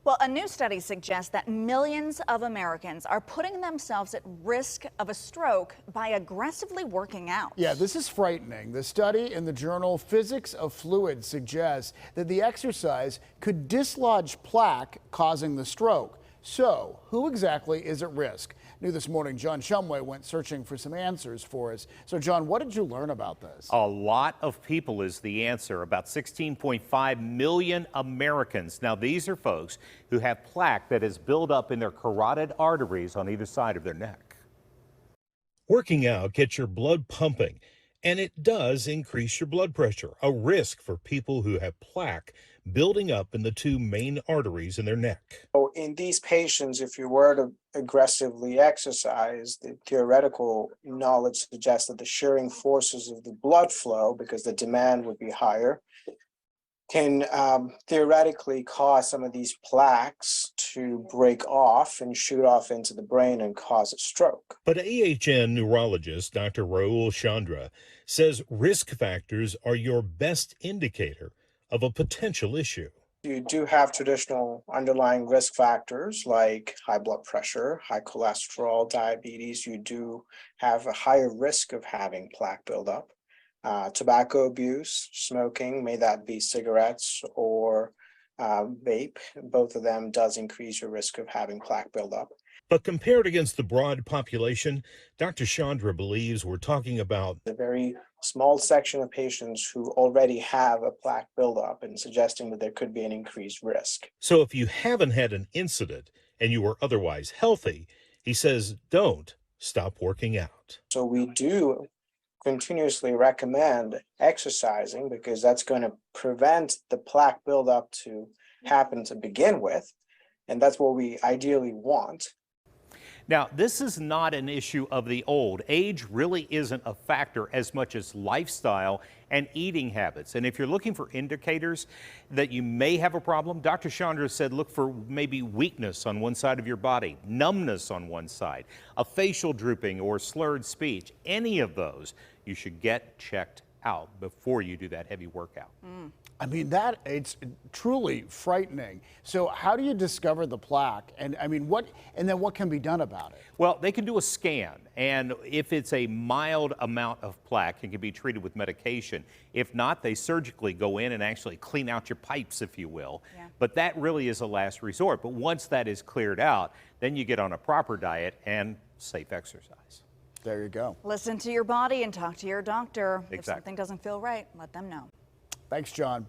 Well, a new study suggests that millions of Americans are putting themselves at risk of a stroke by aggressively working out. Yeah, this is frightening. The study in the journal Physics of Fluids suggests that the exercise could dislodge plaque, causing the stroke. So, who exactly is at risk? New this morning, John Shumway went searching for some answers for us. So, John, what did you learn about this? A lot of people is the answer. About 16.5 million Americans. Now, these are folks who have plaque that is built up in their carotid arteries on either side of their neck. Working out gets your blood pumping, and it does increase your blood pressure, a risk for people who have plaque building up in the two main arteries in their neck. So in these patients, if you were to aggressively exercise, the theoretical knowledge suggests that the shearing forces of the blood flow, because the demand would be higher, can theoretically cause some of these plaques to break off and shoot off into the brain and cause a stroke. But AHN neurologist Dr. Rahul Chandra says risk factors are your best indicator of a potential issue. You do have traditional underlying risk factors like high blood pressure, high cholesterol, diabetes. You do have a higher risk of having plaque buildup. Tobacco abuse, smoking, may that be cigarettes or vape, both of them does increase your risk of having plaque buildup. But compared against the broad population, Dr. Chandra believes we're talking about a very small section of patients who already have a plaque buildup, and suggesting that there could be an increased risk. So if you haven't had an incident and you are otherwise healthy, he says don't stop working out. So we do continuously recommend exercising, because that's going to prevent the plaque buildup to happen to begin with, and that's what we ideally want. Now, this is not an issue of the old. Age really isn't a factor as much as lifestyle and eating habits. And if you're looking for indicators that you may have a problem, Dr. Chandra said look for maybe weakness on one side of your body, numbness on one side, a facial drooping or slurred speech. Any of those you should get checked out before you do that heavy workout. I mean, it's truly frightening. So how do you discover the plaque? And I mean, what can be done about it? Well, they can do a scan, and if it's a mild amount of plaque, it can be treated with medication. If not, they surgically go in and actually clean out your pipes, if you will. Yeah. But that really is a last resort. But once that is cleared out, then you get on a proper diet and safe exercise. There you go. Listen to your body and talk to your doctor. Exactly. If something doesn't feel right, let them know. Thanks, John.